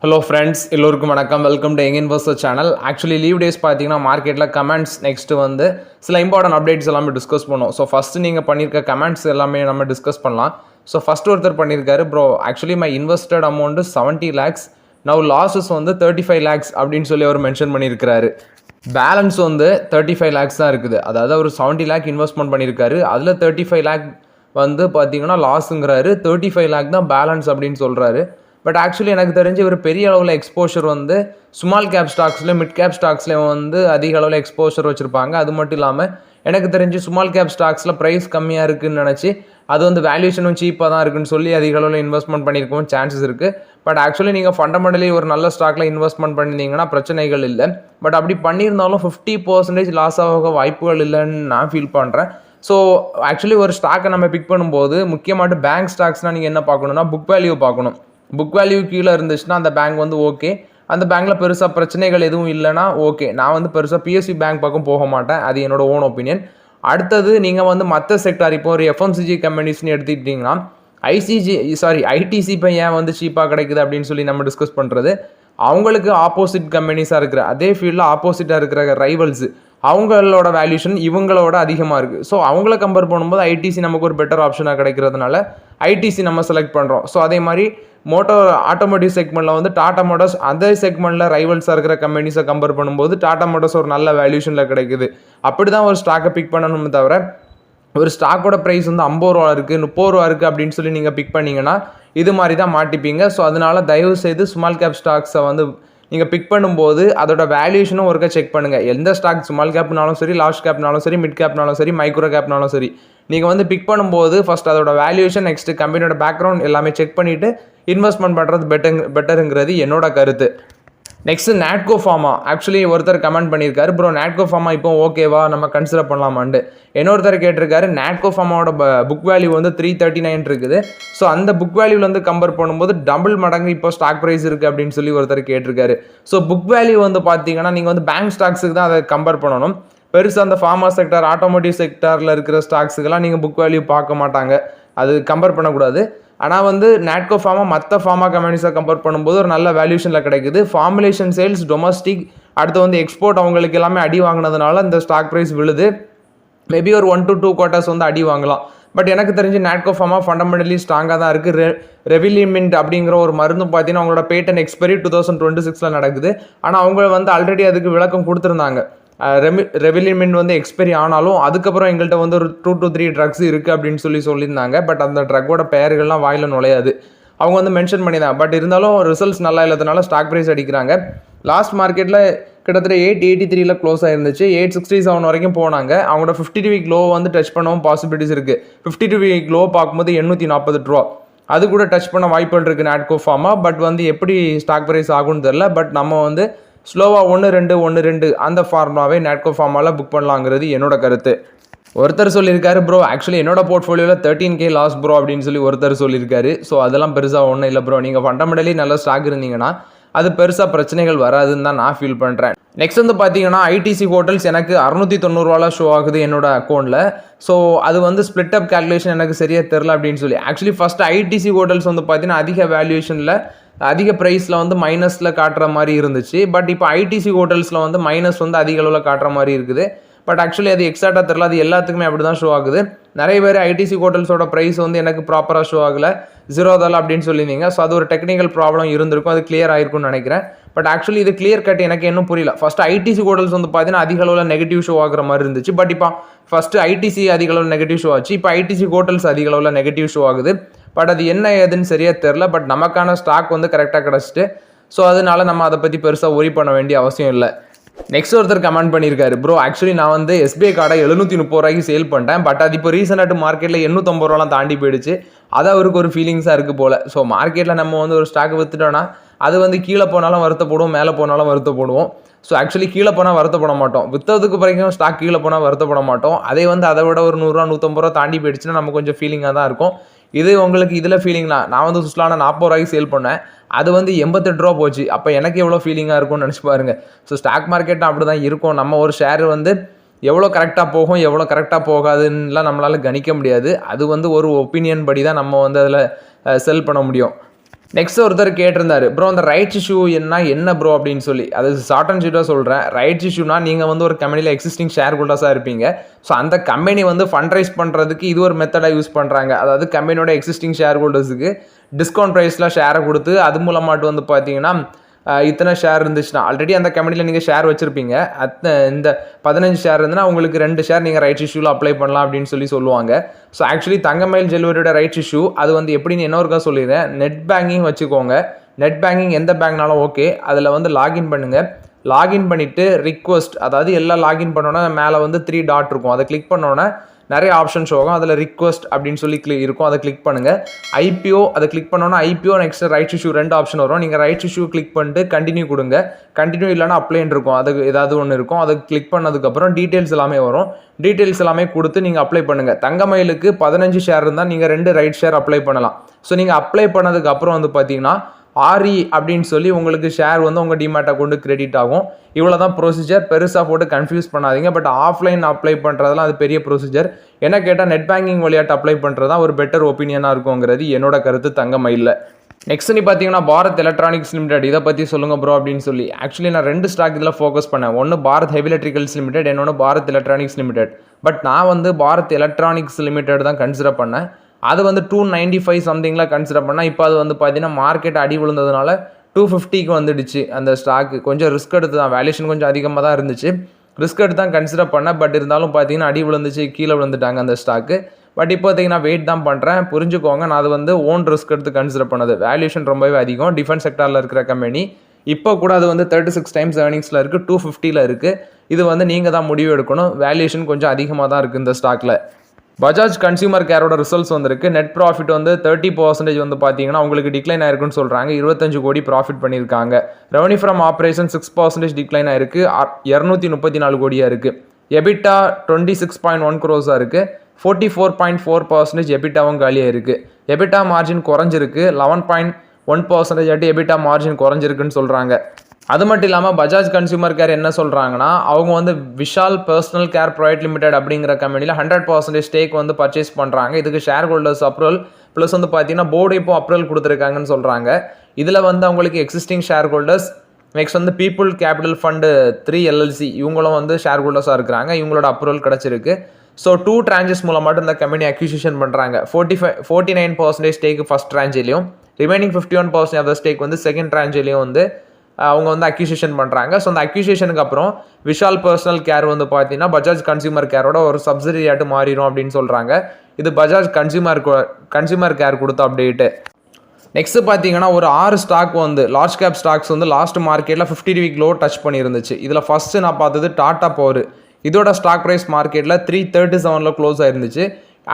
Hello friends, எல்லோருக்கும் வணக்கம். Welcome to young investor channel. Actually leave days பார்த்தீங்கன்னா மார்க்கெட்டில் கமெண்ட்ஸ் நெக்ஸ்ட்டு வந்து சில இம்பார்ட்டன்ட் அப்டேட்ஸ் எல்லாமே டிஸ்கஸ் பண்ணோம். ஸோ ஃபஸ்ட்டு நீங்கள் பண்ணியிருக்க கமெண்ட்ஸ் எல்லாமே நம்ம டிஸ்கஸ் பண்ணலாம். ஸோ ஃபஸ்ட்டு ஒருத்தர் பண்ணியிருக்காரு, bro actually my invested amount 70 lakhs, now losses வந்து 35 lakhs அப்படின்னு சொல்லி அவர் மென்ஷன் பண்ணியிருக்கிறாரு. பேலன்ஸ் வந்து 35 lakhs தான் இருக்குது. அதாவது அவர் 70 lakh இன்வெஸ்ட்மெண்ட் பண்ணியிருக்காரு. அதில் 35 lakh வந்து பார்த்தீங்கன்னா லாஸுங்கிறாரு. 35 lakh தான் பேலன்ஸ் அப்படின்னு சொல்கிறாரு. பட் ஆக்சுவலி எனக்கு தெரிஞ்சு ஒரு பெரிய அளவில் எக்ஸ்போஷர் வந்து ஸ்மால் கேப் ஸ்டாக்ஸ்லேயும் மிட் கேப் ஸ்டாக்ஸ்லேயும் வந்து அதிக அளவில் எக்ஸ்போஷர் வச்சுருப்பாங்க. அது மட்டும் இல்லாமல் எனக்கு தெரிஞ்சு ஸ்மால் கேப் ஸ்டாக்ஸில் ப்ரைஸ் கம்மியாக இருக்குதுன்னு நினச்சி அது வந்து வேல்யூஷனும் சீப்பாக தான் இருக்குன்னு சொல்லி அதிக அளவில் இன்வெஸ்ட்மெண்ட் பண்ணியிருக்கவும் சான்சஸ் இருக்குது. பட் ஆக்சுவலி நீங்கள் ஃபண்டமெண்டலி ஒரு நல்ல ஸ்டாக்கில் இன்வெஸ்ட்மெண்ட் பண்ணியிருந்தீங்கன்னா பிரச்சனைகள் இல்லை. பட் அப்படி பண்ணியிருந்தாலும் 50% லாஸ் ஆக வாய்ப்புகள் இல்லைன்னு நான் ஃபீல் பண்ணுறேன். ஸோ ஆக்சுவலி ஒரு ஸ்டாக்கை நம்ம பிக் பண்ணும்போது முக்கியமாட்டு பேங்க் ஸ்டாக்ஸ்னால் நீங்கள் என்ன பார்க்கணுன்னா புக் வேல்யூ பார்க்கணும். புக் வேல்யூ கீழே இருந்துச்சுன்னா அந்த பேங்க் வந்து ஓகே, அந்த பேங்க்கில் பெருசாக பிரச்சனைகள் எதுவும் இல்லைனா ஓகே. நான் வந்து பெருசாக பிஎஸ்சி பேங்க் பக்கம் போக மாட்டேன், அது என்னோட ஓன் ஒப்பீனியன். அடுத்தது நீங்கள் வந்து மற்ற செக்டார் இப்போ ஒரு எஃப்எம்சிஜி கம்பெனிஸ்னு எடுத்துக்கிட்டிங்கன்னா ஐடிசி இப்போ ஏன் வந்து சீப்பாக கிடைக்குது அப்படின்னு சொல்லி நம்ம டிஸ்கஸ் பண்ணுறது. அவங்களுக்கு ஆப்போசிட் கம்பெனிஸாக இருக்கிற அதே ஃபீல்டில் ஆப்போசிட்டாக இருக்கிற ரைவல்ஸு அவங்களோட வேல்யூஷன் இவங்களோட அதிகமாக இருக்குது. ஸோ அவங்கள கம்பேர் பண்ணும்போது ஐடிசி நமக்கு ஒரு பெட்டர் ஆப்ஷனாக கிடைக்கிறதுனால ஐடிசி நம்ம செலக்ட் பண்ணுறோம். ஸோ அதே மாதிரி ஆட்டோமோட்டிவ் செக்மெண்ட்டில் வந்து டாடா மோட்டார்ஸ் அதே செக்மெண்ட்டில் ரைவல்ஸாக இருக்கிற கம்பெனிஸை கம்பேர் பண்ணும்போது டாடா மோட்டார்ஸ் ஒரு நல்ல வேல்யூஷனில் கிடைக்குது. அப்படி தான் ஒரு ஸ்டாக்கை பிக் பண்ணணுமே தவிர ஒரு ஸ்டாக்கோட ப்ரைஸ் வந்து 50 ரூபா இருக்குது 30 ரூபா இருக்குது அப்படின்னு சொல்லி நீங்கள் பிக் பண்ணிங்கன்னா இது மாதிரி தான் மாட்டிப்பீங்க. ஸோ அதனால் தயவு செய்து ஸ்மால் கேப் ஸ்டாக்ஸை வந்து நீங்கள் பிக் பண்ணும்போது அதோட வேல்யூஷனும் ஒருக்க செக் பண்ணுங்கள். எந்த ஸ்டாக் ஸ்மால் கேப்னாலும் சரி, லார்ஜ் கேப்னாலும் சரி, மிட் கேப்னாலும் சரி, மைக்ரோ கேப்னாலும் சரி, நீங்கள் வந்து பிக் பண்ணும்போது ஃபஸ்ட் அதோட வேல்யூஷன் நெக்ஸ்ட்டு கம்பெனியோட பேக்ரவுண்ட் எல்லாமே செக் பண்ணிவிட்டு இன்வெஸ்ட்மெண்ட் பண்ணுறது பெட்டருங்கிறது என்னோட கருத்து. Next Natco pharma. ஆக்சுவலி ஒருத்தர் கமெண்ட் பண்ணியிருக்காரு, ப்ரோ நாட்கோ ஃபார்மா இப்போ ஓகேவா நம்ம கன்சிடர் பண்ணலாமான்ட்டு. இன்னொருத்தர் கேட்டிருக்காரு, நாட்கோ ஃபார்மாவோட புக் வேல்யூ வந்து 339 இருக்குது. ஸோ அந்த புக் வேல்யூவில் வந்து கம்பேர் பண்ணும்போது டபுள் மடங்கு இப்போ ஸ்டாக் ப்ரைஸ் இருக்குது அப்படின்னு சொல்லி ஒருத்தர் கேட்டிருக்காரு. ஸோ புக் வேல்யூ வந்து பார்த்தீங்கன்னா நீங்கள் வந்து பேங்க் ஸ்டாக்ஸுக்கு தான் அதை கம்பேர் பண்ணணும். பெருசாக அந்த ஃபார்மா செக்டார் ஆட்டோமோட்டிவ் செக்டாரில் இருக்கிற ஸ்டாக்ஸுக்கெல்லாம் நீங்கள் புக் வேல்யூ பார்க்க மாட்டாங்க, அது கம்பேர் பண்ணக்கூடாது. ஆனால் வந்து நாட்கோ ஃபார்மா மற்ற ஃபார்மா கம்பெனிஸை கம்பேர் பண்ணும்போது ஒரு நல்ல வேல்யூஷனில் கிடைக்குது. ஃபார்முலேஷன் சேல்ஸ் டொமஸ்டிக் அடுத்து வந்து எக்ஸ்போர்ட் அவங்களுக்கு எல்லாமே அடி வாங்கினதுனால இந்த ஸ்டாக் ப்ரைஸ் விழுது. மேபி ஒரு 1 to 2 quarters வந்து அடி வாங்கலாம். பட் எனக்கு தெரிஞ்சு நாட்கோ ஃபார்மா ஃபண்டமெண்டலி ஸ்ட்ராங்காக தான் இருக்குது. ரெவிலிமிண்ட் அப்படிங்கிற ஒரு மருந்து பார்த்தீங்கன்னா அவங்களோட பேட்டன் எக்ஸ்பைரி 2026 நடக்குது. ஆனால் அவங்க வந்து ஆல்ரெடி அதுக்கு விளக்கம் கொடுத்துருந்தாங்க. ரெவிலிமிண்ட் வந்து எக்ஸ்பைரி ஆனாலும் அதுக்கப்புறம் எங்கள்கிட்ட வந்து ஒரு 2 to 3 ட்ரக்ஸ் இருக்குது அப்படின்னு சொல்லியிருந்தாங்க. பட் அந்த ட்ரக்கோட பெயர்கள்லாம் வாயில் நுழையாது, அவங்க வந்து மென்ஷன் பண்ணி தான். பட் இருந்தாலும் ரிசல்ட்ஸ் நல்லா இல்லாதனால ஸ்டாக் ப்ரைஸ் அடிக்கிறாங்க. லாஸ்ட் மார்க்கெட்டில் கிட்டத்தட்ட 883 க்ளோஸ் ஆயிருந்துச்சு. 867 வரைக்கும் போனாங்க. அவங்களோட 52-week லோ வந்து டச் பண்ணவும் பாசிபிலிட்டிஸ் இருக்குது. 52-week லோ பார்க்கும்போது 848 ரூபா அது கூட டச் பண்ண வாய்ப்புகள் இருக்குது நாட்கோ ஃபார்மா. பட் வந்து எப்படி ஸ்டாக் ப்ரைஸ் ஆகும்னு தெரில. பட் நம்ம வந்து ஸ்லோவாக 1-2 அந்த ஃபார்மாவே நாட்கோ ஃபார்மாவில் புக் பண்ணலாங்கிறது என்னோட கருத்து. ஒருத்தர் சொல்லியிருக்காரு, ப்ரோ ஆக்சுவலி என்னோட போர்ட்ஃபோலியோவில் 13K லாஸ் ப்ரோ அப்படின்னு சொல்லி ஒருத்தர் சொல்லியிருக்காரு. ஸோ அதெல்லாம் பெருசாக ஒன்றும் இல்லை ப்ரோ, நீங்கள் ஃபண்டமெண்டலி நல்ல ஸ்டாக் இருந்தீங்கன்னா அது பெருசாக பிரச்சனைகள் வராதுன்னு தான் நான் ஃபீல் பண்ணுறேன். நெக்ஸ்ட் வந்து பார்த்தீங்கன்னா ஐடிசி ஹோட்டல்ஸ் எனக்கு 690 ஷோ ஆகுது என்னோட அக்கௌண்ட்டில். ஸோ அது வந்து ஸ்பிளிட் அப் கேல்குலேஷன் எனக்கு சரியாக தெரில அப்படின்னு சொல்லி. ஆக்சுவலி ஃபஸ்ட்டு ஐடிசி ஹோட்டல்ஸ் வந்து பார்த்தீங்கன்னா அதிக வேல்யூவேஷனில் அதிக ப்ரைஸில் வந்து மைனஸில் காட்டுற மாதிரி இருந்துச்சு. பட் இப்போ ஐடிசி ஹோட்டல்ஸில் வந்து மைனஸ் வந்து அதிக அளவில் காட்டுற மாதிரி இருக்குது. பட் ஆக்சுவலி அது எக்ஸாக்டாக தெரில, அது எல்லாத்துக்குமே அப்படி தான் ஷோ ஆகுது. நிறைய பேர் ஐடிசி ஹோட்டல்ஸோட ப்ரைஸ் வந்து எனக்கு ப்ராப்பராக ஷோ ஆகலை, 0 அப்படின்னு சொல்லியிருந்தீங்க. ஸோ அது ஒரு டெக்னிக்கல் ப்ராப்ளம் இருந்திருக்கும், அது கிளியர் ஆகிருக்கும்னு நினைக்கிறேன். பட் ஆக்சுவலி இது கிளியர் கட் எனக்கு இன்னும் புரியல. ஃபஸ்ட்டு ஐடிசி ஹோட்டல்ஸ் வந்து பார்த்தீங்கன்னா அதிக அளவில் நெகட்டிவ் ஷோ ஆகிற மாதிரி இருந்துச்சு. பட் இப்போ ஃபஸ்ட்டு ஐடிசி அதிக அளவில் நெகட்டிவ் ஷோ ஆச்சு, இப்போ ஐடிசி ஹோட்டல்ஸ் அதிக அளவில் நெகட்டிவ் ஷோ ஆகுது. பட் அது என்ன ஏதுன்னு சரியாக தெரில. பட் நமக்கான ஸ்டாக் வந்து கரெக்டாக கிடச்சிட்டு, ஸோ அதனால நம்ம அதை பற்றி பெருசாக ஒரி பண்ண வேண்டிய அவசியம் இல்லை. நெக்ஸ்ட் ஒருத்தர் கமெண்ட் பண்ணியிருக்காரு, ப்ரோ ஆக்சுவலி நான் வந்து எஸ்பிஐ கார்டை 730 ரூபாய்க்கு சேல் பண்ணிட்டேன். பட் அது இப்போ ரீசெண்டாக மார்க்கெட்டில் 850 ரூபாலாம் தாண்டி போயிடுச்சு. அது அவருக்கு ஒரு ஃபீலிங்ஸாக இருக்குது போல். ஸோ மார்க்கெட்டில் நம்ம வந்து ஒரு ஸ்டாக் விற்றுட்டோன்னா அது வந்து கீழே போனாலும் வருத்தப்படுவோம், மேலே போனாலும் வருத்தப்படுவோம். ஸோ ஆக்சுவலி கீழே போனால் வருத்தப்பட மாட்டோம், விற்றதுக்கு வரைக்கும் ஸ்டாக் கீழே போனால் வருத்தப்பட மாட்டோம். அதே வந்து அதை விட ஒரு 100 ரூபா 150 ரூபா தாண்டி போயிடுச்சுன்னா நம்ம கொஞ்சம் ஃபீலிங்காக தான் இருக்கும். இது உங்களுக்கு இதில் ஃபீலிங்னா நான் வந்து சுஸ்லான 40 ரூபாய்க்கு சேல் பண்ணேன், அது வந்து 88 ரூபா போச்சு. அப்போ எனக்கு எவ்வளோ ஃபீலிங்காக இருக்கும்னு நினச்சி பாருங்கள். ஸோ ஸ்டாக் மார்க்கெட் அப்படி தான் இருக்கும். நம்ம ஒரு ஷேர் வந்து எவ்வளோ கரெக்டாக போகும் எவ்வளோ கரெக்டாக போகாதுன்னெலாம் நம்மளால் கணிக்க முடியாது. அது வந்து ஒரு ஒப்பீனியன் படி தான் நம்ம வந்து அதில் செல் பண்ண முடியும். நெக்ஸ்ட் ஒருத்தர் கேட்டிருந்தாரு, ப்ரோ அந்த ரைட்ஸ் இஷ்யூ என்ன ப்ரோ அப்படின்னு சொல்லி. அது ஷார்ட் அண்ட் ஸ்வீட்டாக சொல்கிறேன். ரைட்ஸ் இஷ்யூனா நீங்கள் வந்து ஒரு கம்பெனியில் எக்ஸிஸ்டிங் ஷேர் ஹோல்டர்ஸாக இருப்பீங்க. ஸோ அந்த கம்பெனி வந்து ஃபண்ட் ரைஸ் பண்ணுறதுக்கு இது ஒரு மெத்தடாக யூஸ் பண்ணுறாங்க. அதாவது கம்பெனியோட எக்ஸிஸ்டிங் ஷேர் ஹோல்டர்ஸுக்கு டிஸ்கவுண்ட் ப்ரைஸில் ஷேரை கொடுத்து அது மூலமாட்டு வந்து பார்த்தீங்கன்னா இத்தனை ஷேர் இருந்துச்சுன்னா, ஆல்ரெடி அந்த கம்பெனியில் நீங்கள் ஷேர் வச்சுருப்பீங்க. இந்த 15 ஷேர் இருந்துன்னா உங்களுக்கு 2 ஷேர் நீங்கள் ரைட்ஸ் இஷ்யூவில் அப்ளை பண்ணலாம் அப்படின்னு சொல்லுவாங்க. ஸோ ஆக்சுவலி தங்கமயில் ஜுவல்லரியோட ரைட்ஸ் இஷ்யூ அது வந்து எப்படின்னு இன்னொருக்கா சொல்லிடுறேன். நெட் பேங்கிங் வச்சுக்கோங்க. நெட் பேங்கிங் எந்த பேங்க்னாலும் ஓகே. அதில் வந்து லாகின் பண்ணுங்கள். லாகின் பண்ணிவிட்டு ரிக்வஸ்ட், அதாவது எல்லாம் லாகின் பண்ணோன்னா மேலே வந்து 3 டாட் இருக்கும். அதை கிளிக் பண்ணோன்னே நிறைய ஆப்ஷன்ஸ் ஆகும். அதில் ரிக்வஸ்ட் அப்படின்னு சொல்லி இருக்கும். அதை கிளிக் பண்ணுங்கள். ஐபிஓ அதை கிளிக் பண்ணோன்னா IPO next rights issue 2 option வரும். நீங்கள் ரைட்ஸ் இஷ்யூ கிளிக் பண்ணிட்டு கண்டினியூ கொடுங்க. கண்டினியூ இல்லைனா அப்ளைன் இருக்கும். அதுக்கு ஏதாவது ஒன்று இருக்கும். அதை கிளிக் பண்ணதுக்கப்புறம் டீட்டெயில்ஸ் எல்லாமே வரும். டீட்டெயில்ஸ் எல்லாமே கொடுத்து நீங்கள் அப்ளை பண்ணுங்கள். தங்கமயிலுக்கு 15 ஷேர் இருந்தால் நீங்கள் 2 ரைட் ஷேர் அப்ளை பண்ணலாம். ஸோ நீங்கள் அப்ளை பண்ணதுக்கப்புறம் வந்து பார்த்தீங்கன்னா ஆர்இ அப்படின்னு சொல்லி உங்களுக்கு ஷேர் வந்து உங்கள் டிமேட் அக்கௌண்ட் கிரெடிட் ஆகும். இவ்வளோ தான் ப்ரொசீஜர். பெருசாக போட்டு கன்ஃபியூஸ் பண்ணாதீங்க. பட் ஆஃப்லைன் அப்ளை பண்ணுறதுலாம் அது பெரிய ப்ரொசீஜர். என்ன கேட்டால் நெட் பேங்கிங் வழியாட்டு அப்ளை பண்ணுறது தான் ஒரு பெட்டர் ஒப்பீனியனாக இருக்குங்கிறது என்னோட கருத்து தங்கமயிலில். நெக்ஸ்ட் நீ பார்த்தீங்கன்னா பாரத் எலக்ட்ரானிக்ஸ் லிமிடெட், இதை பற்றி சொல்லுங்க ப்ரோ அப்படின்னு சொல்லி. ஆக்சுவலி நான் 2 ஸ்டாக் இதில் ஃபோக்கஸ் பண்ணேன். ஒன்று பாரத் ஹெவி எலக்ட்ரிக்கல்ஸ் லிமிடெட், இன்னொன்று பாரத் எலக்ட்ரானிக்ஸ் லிமிடெட். பட் நான் வந்து பாரத் எலக்ட்ரானிக்ஸ் லிமிடெட் தான் கன்சிடர் பண்ணேன். அது வந்து 295 சம்திங்கில் கன்சிடர் பண்ணால் இப்போ அது வந்து பார்த்தீங்கன்னா மார்க்கெட் அடி விழுந்ததுனால 250க்கு வந்துடுச்சு. அந்த ஸ்டாக்கு கொஞ்சம் ரிஸ்க் எடுத்து தான், வேல்யூஷன் கொஞ்சம் அதிகமாக தான் இருந்துச்சு. ரிஸ்க் எடுத்து தான் கன்சிடர் பண்ணேன். பட் இருந்தாலும் பார்த்தீங்கன்னா அடி விழுந்துச்சு, கீழே விழுந்துட்டாங்க அந்த ஸ்டாக்கு. பட் இப்போதைக்கு நான் வெயிட் தான் பண்ணுறேன். புரிஞ்சுக்கோங்க, நான் அது வந்து ஓன் ரிஸ்க் எடுத்து கன்சிடர் பண்ணது. வேல்யூஷன் ரொம்பவே அதிகம். டிஃபென்ஸ் செக்டாரில் இருக்கிற கம்பெனி. இப்போ கூட அது வந்து 36 டைம்ஸ் ஏர்னிங்ஸில் இருக்குது, 250ல் இருக்குது. இது வந்து நீங்கள் தான் முடிவு எடுக்கணும். வேல்யூஷன் கொஞ்சம் அதிகமாக தான் இருக்குது இந்த ஸ்டாக்கில். பஜாஜ் கன்சியூமர் கேரோட ரிசல்ட்ஸ் வந்திருக்கு. நெட் ப்ராஃபிட் வந்து 30% வந்து பார்த்தீங்கன்னா உங்களுக்கு டிக்ளைன் ஆயிருக்குன்னு சொல்கிறாங்க. 25 கோடி ப்ராஃபிட் பண்ணியிருக்காங்க. ரெவன்யூ ஃப்ரம் ஆப்ரேஷன் 6% டிக்ளைன் ஆயிருக்கு. 234 கோடியாக இருக்குது. எபிட்டா 26.1 crores இருக்குது. 44.4% எபிட்டாவும் காலியாக இருக்குது. எபிட்டா மார்ஜின் குறைஞ்சிருக்கு. 11.1% எபிட்டா மார்ஜின் குறைஞ்சிருக்குன்னு சொல்கிறாங்க. அது மட்டும் இல்லாமல் பஜாஜ் கன்சியூமர் கேர் என்ன சொல்கிறாங்கன்னா, அவங்க வந்து Vishal personal care private limited அப்படிங்கிற கம்பெனியில் 100% ஸ்டேக் வந்து பர்ச்சேஸ் பண்ணுறாங்க. இதுக்கு ஷேர் ஹோல்டர்ஸ் அப்ரூவல் ப்ளஸ் வந்து பார்த்தீங்கன்னா போர்டு இப்போ அப்ரூவல் கொடுத்துருக்காங்கன்னு சொல்கிறாங்க. இதில் வந்து அவங்களுக்கு எக்ஸிஸ்டிங் ஷேர் ஹோல்டர்ஸ், நெக்ஸ்ட் வந்து பீப்புள் கேபிட்டல் ஃபண்டு 3 LLC இவங்களும் வந்து ஷேர் ஹோல்டர்ஸாக இருக்கிறாங்க. இவங்களோட அப்ரூவல் கிடச்சிருக்கு. ஸோ 2 tranches மூலமாட்டும் இந்த கம்பெனி அக்யூசிஷன் பண்ணுறாங்க. 49% ஸ்டேக்கு ஃபஸ்ட் ட்ரான்ச்சிலையும், ரிமைனிங் 51% ஆஃப் த ஸ்டேக் வந்து செகண்ட் ட்ரான்ச்சிலையும் வந்து அவங்க வந்து அக்யூசியேஷன் பண்ணுறாங்க. ஸோ அந்த அக்யூசியேஷனுக்கு அப்புறம் விஷால் பர்சனல் கேர் வந்து பார்த்தீங்கன்னா பஜாஜ் கன்சியூமர் கேரோட ஒரு சப்சிடியாட்டு மாறிடும் அப்படின்னு சொல்கிறாங்க. இது பஜாஜ் கன்சியூமர் கேர் கொடுத்த அப்டேட்டு. நெக்ஸ்ட்டு பார்த்தீங்கன்னா ஒரு 6 ஸ்டாக் வந்து லார்ஜ் கேப் ஸ்டாக்ஸ் வந்து லாஸ்ட் மார்க்கெட்டில் 50 வீக் லோ டச் பண்ணியிருந்துச்சு. இதில் ஃபஸ்ட்டு நான் பார்த்தது டாடா பவர். இதோட ஸ்டாக் ப்ரைஸ் மார்க்கெட்டில் 337 க்ளோஸ் ஆயிருந்துச்சு.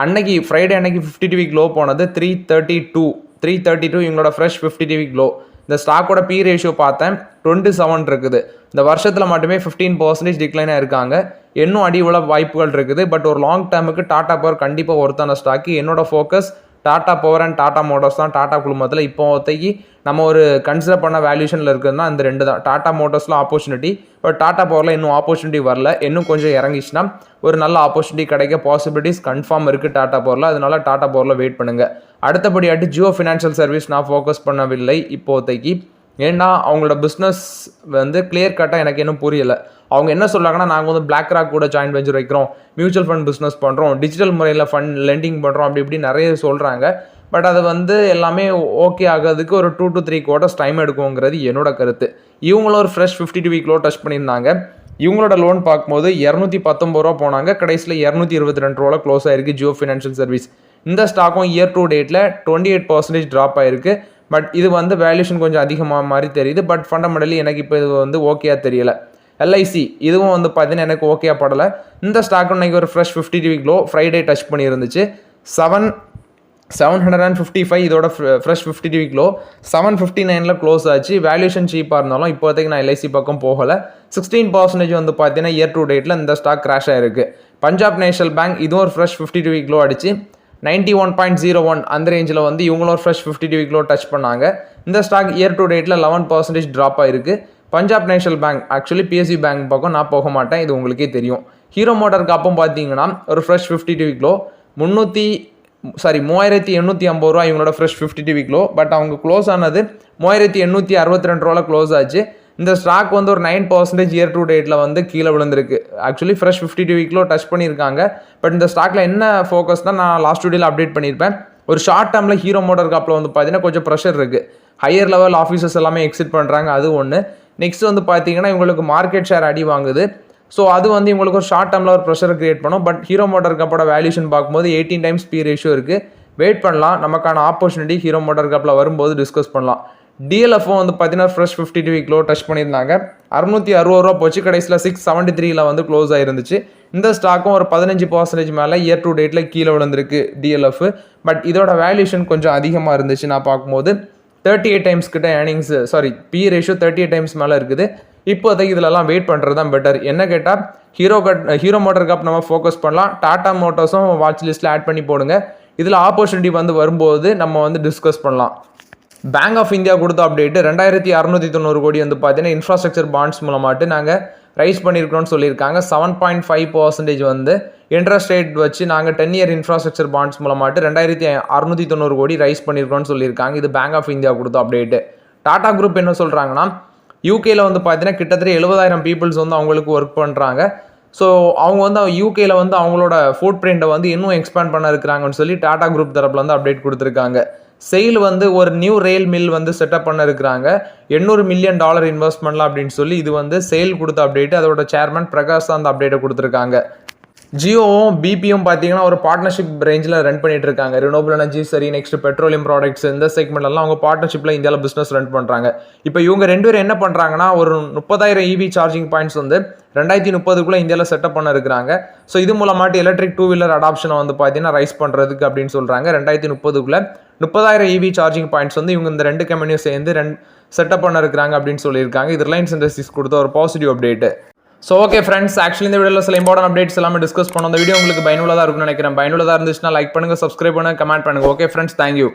அன்னைக்கு ஃப்ரைடே அன்னைக்கு 50 வீக் லோ போனது 332 இவங்களோட ஃப்ரெஷ் 50 வீக் லோ. இந்த ஸ்டாக்கோட பி ரேஷியோ பார்த்தேன் 27 இருக்குது. இந்த வருஷத்தில் மட்டுமே 15% டிக்ளைனாக இருக்காங்க. இன்னும் அடி உள்ள வாய்ப்புகள் இருக்குது. பட் ஒரு லாங் டேர்முக்கு டாடா பவர் கண்டிப்பாக ஒருத்தான ஸ்டாக்கு. என்னோட focus Tata power and Tata Motors தான். டாடா குழுமத்தில் இப்போதைக்கு நம்ம ஒரு கன்சிடர் பண்ண வேல்யூஷனில் இருக்குதுன்னா இந்த 2 தான். டாடா மோட்டார்ஸில் ஆப்பர்ச்சுனிட்டி, பட் டாடா பவரில் இன்னும் ஆப்பர்ச்சுனிட்டி வரல. இன்னும் கொஞ்சம் இறங்கிச்சுன்னா ஒரு நல்ல ஆப்பர்ச்சுனிட்டி கிடைக்க பாசிபிலிட்டிஸ் கன்ஃபார்ம் இருக்குது டாடா பவரில். அதனால டாடா பவரில் வெயிட் பண்ணுங்கள். அடுத்தபடியாட்டு ஜியோ ஃபினான்ஷியல் சர்வீஸ் நான் ஃபோக்கஸ் பண்ணவில்லை இப்போதைக்கு. ஏன்னா அவங்களோட பிஸ்னஸ் வந்து கிளியர் கட்டாக எனக்கு இன்னும் புரியலை. அவங்க என்ன சொல்கிறாங்கன்னா, நாங்கள் வந்து பிளாக் ராக் கூட ஜாயின்ட் வெஞ்சர் வைக்கிறோம், மியூச்சுவல் ஃபண்ட் பிஸ்னஸ் பண்ணுறோம், டிஜிட்டல் முறையில் ஃபண்ட் லெண்டிங் பண்ணுறோம், அப்படி இப்படி நிறைய சொல்கிறாங்க. பட் அது வந்து எல்லாமே ஓகே ஆகிறதுக்கு ஒரு 2 to 3 quarters டைம் எடுக்குங்கிறது என்னோட கருத்து. இவங்களும் ஒரு ஃப்ரெஷ் 52 வீக் லோ டச் பண்ணியிருந்தாங்க. இவங்களோட லோன் பார்க்கும்போது 219 ரூபா போனாங்க. கடைசியில் 222 ரூபாவில் க்ளோஸ் ஆயிருக்கு ஜியோ ஃபினான்ஷியல் சர்வீஸ். இந்த ஸ்டாக்கும் இயர் டு டேட்டில் 28% ட்ராப் ஆயிருக்கு. பட் இது வந்து வேல்யூஷன் கொஞ்சம் அதிகமாக மாதிரி தெரியுது. பட் ஃபண்டமெண்டலி எனக்கு இப்போ இது வந்து ஓகேயாக தெரியலை. எல்ஐசி இதுவும் வந்து பார்த்தீங்கன்னா எனக்கு ஓகே படலை. இந்த ஸ்டாக் இன்னைக்கு ஒரு fresh 50 week low Friday touch பண்ணியிருந்துச்சு. 755 இதோட ஃப்ரெஷ் 50 வீக் லோ 759 க்ளோஸ் ஆச்சு. வேல்யூஷன் சீப்பாக இருந்தாலும் இப்போதைக்கு நான் எல்ஐசி பக்கம் போகலை. 16% வந்து பார்த்தீங்கன்னா இயர் டு டேட்டில் இந்த ஸ்டாக் கிராஷ் ஆயிருக்கு. பஞ்சாப் நேஷனல் பேங்க் இதுவும் ஒரு ஃப்ரெஷ் 52 வீக் லோ அடிச்சு 91.01 அந்த ரேஞ்சில் வந்து இவங்களும் ஒரு ஃப்ரெஷ் 52 வீக் லோ டச் பண்ணாங்க. இந்த ஸ்டாக் இயர் டு டேட்டில் 11% ட்ராப் ஆயிருக்கு. Punjab national bank actually BSc bank பக்கம் நான் போக மாட்டேன், இது உங்களுக்கே தெரியும். ஹீரோ மோட்டார் காப்பும் பார்த்தீங்கன்னா ஒரு ஃப்ரெஷ் 52 வீக் லோ 3850 ரூபா இவங்களோட ஃப்ரெஷ் 52 வீக் லோ. பட் அவங்க க்ளோஸ் ஆனது 3862 ரூபாவில் க்ளோஸ் ஆச்சு. இந்த ஸ்டாக் வந்து ஒரு 9% இயர் டு டேட்டில் வந்து கீழே விழுந்திருக்கு. Actually fresh 52 week low touch பண்ணியிருக்காங்க. பட் இந்த ஸ்டாக்ல என்ன ஃபோக்கஸ் தான் நான் லாஸ்ட் வீடியோவில் அப்டேட் பண்ணியிருப்பேன். ஒரு ஷார்ட் டேர்மில் ஹீரோ மோட்டார் காப்பில் வந்து பார்த்தீங்கன்னா கொஞ்சம் ப்ரெஷர் இருக்குது. ஹையர் லெவல் ஆஃபீஸர்ஸ் எல்லாமே எக்ஸிட் பண்ணுறாங்க, அது ஒன்று. நெக்ஸ்ட் வந்து பார்த்தீங்கன்னா இவங்களுக்கு மார்க்கெட் ஷேர் அடி வாங்குது. ஸோ அது வந்து இவங்களுக்கு ஒரு ஷார்ட் டேர்மில் ஒரு ப்ரெஷர் கிரியேட் பண்ணும். பட் ஹீரோ மோட்டார் காப்போட வேல்யூஷன் பார்க்கும்போது 18 times P ரேஷியோ இருக்குது. வெயிட் பண்ணலாம், நமக்கான ஆப்பர்ச்சுனிட்டி ஹீரோ மோட்டார் காப்பில் வரும்போது டிஸ்கஸ் பண்ணலாம். டிஎல்எஃப்பும் வந்து பார்த்தீங்கன்னா ஃப்ரெஷ் 52 வீக் லோ டச் பண்ணியிருந்தாங்க. 660 ரூபா போச்சு, கடைசியில் 673 வந்து க்ளோஸ் ஆயிருந்துச்சு. இந்த ஸ்டாக்கும் ஒரு 15% மேலே இயர் டு டேட்டில் கீழே விழுந்திருக்கு டிஎல்எஃப். பட் இதோட வேல்யூஷன் கொஞ்சம் அதிகமாக இருந்துச்சு. நான் பார்க்கும்போது 38 times கிட்ட ஏர்னிங்ஸ், பி ரேஷியோ 38 times மேலே இருக்குது. இப்போதைக்கு இதிலலாம் வெயிட் பண்ணுறது தான் பெட்டர். என்ன கேட்டால் ஹீரோ மோட்டார் காப் நம்ம ஃபோக்கஸ் பண்ணலாம். டாடா மோட்டார்ஸும் வாட்ச் லிஸ்ட்டில் ஆட் பண்ணி போடுங்க. இதில் ஆப்பர்ச்சுனிட்டி வந்து வரும்போது நம்ம வந்து டிஸ்கஸ் பண்ணலாம். பேங்க் ஆஃப் இந்தியா கொடுத்த அப்டேட்டு 2690 கோடி வந்து பார்த்தீங்கன்னா இன்ஃப்ராஸ்ட்ரக்சர் பாண்ட்ஸ் மூலமாட்டு நாங்கள் ரைஸ் பண்ணியிருக்கிறோம்னு சொல்லியிருக்காங்க. 7.5% வந்து இன்ட்ரெஸ்ட் ரேட் வச்சு நாங்கள் 10 year இன்ஃப்ராஸ்ட்ரக்சர் பாண்ட்ஸ் மூலமாட்டு 2690 கோடி ரைஸ் பண்ணியிருக்கிறோம்னு சொல்லியிருக்காங்க. இது பேங்க் ஆஃப் இந்தியா கொடுத்த அப்டேட்டு. டாடா குரூப் என்ன சொல்கிறாங்கன்னா, யூகேல வந்து பார்த்தீங்கன்னா கிட்டத்தட்ட 70,000 பீப்புள்ஸ் வந்து அவங்களுக்கு ஒர்க் பண்ணுறாங்க. ஸோ அவங்க வந்து யூகேல வந்து அவங்களோட ஃபுட் பிரிண்ட்டை வந்து இன்னும் எக்ஸ்பேண்ட் பண்ண இருக்கிறாங்கன்னு சொல்லி டாடா குரூப் தரப்பில் வந்து அப்டேட் கொடுத்துருக்காங்க. செயில் வந்து ஒரு நியூ ரெயில் மில் வந்து செட்டப் பண்ண இருக்கிறாங்க. $800 million இன்வெஸ்ட்மெண்ட்லாம் அப்படின்னு சொல்லி இது வந்து சேல் கொடுத்த அப்டேட். அதோட சேர்மன் பிரகாஷ் தான் அந்த அப்டேட்டை கொடுத்துருக்காங்க. ஜியோவும் பிபியும் பார்த்தீங்கன்னா ஒரு பார்ட்னர்ஷிப் ரேஞ்சில் ரன் பண்ணிட்டு இருக்காங்க. ரினோபிள் எனர்ஜி நெக்ஸ்ட் பெட்ரோலியம் ப்ராடக்ட்ஸ் இந்த செக்மெண்ட்லாம் அவங்க பார்ட்னர்ஷிப்பில் இந்தியாவில் பிஸ்னஸ் ரன் பண்ணுறாங்க. இப்போ இவங்க 2 பேரும் என்ன பண்ணுறாங்கன்னா, ஒரு 30,000 EV சார்ஜிங் பாயிண்ட்ஸ் வந்து 2030 இந்தியாவில் செட்டப் பண்ண இருக்கிறாங்க. ஸோ இது மூலமாட்டு எலக்ட்ரிக் 2-wheeler அடாப்ஷனை வந்து பார்த்தீங்கன்னா ரைஸ் பண்ணுறதுக்கு அப்படின்னு சொல்கிறாங்க. 2030 30,000 EV சார்ஜிங் பாயிண்ட்ஸ் வந்து இவங்க இந்த 2 கம்பெனியும் சேர்ந்து செட்டப் பண்ண இருக்கிறாங்க அப்படின்னு சொல்லியிருக்காங்க. இது ரிலையன்ஸ் இண்டஸ்ட்ரீஸ் கொடுத்த ஒரு positive update. So okay friends, actually இந்த வீடியோவில் சில இம்பார்ட்டன்ட் அப்டேட்ஸ் எல்லாமே டிஸ்கஸ் பண்ணோம். இந்த வீடியோ உங்களுக்கு பயனுள்ளதாக இருக்கும்னு நினைக்கிறேன். பயனுள்ளதாக இருந்துச்சுன்னா லைக் பண்ணுங்கள், சப்ஸ்கிரைப் பண்ணுங்கள், கமெண்ட் பண்ணுங்கள். Okay friends, thank you.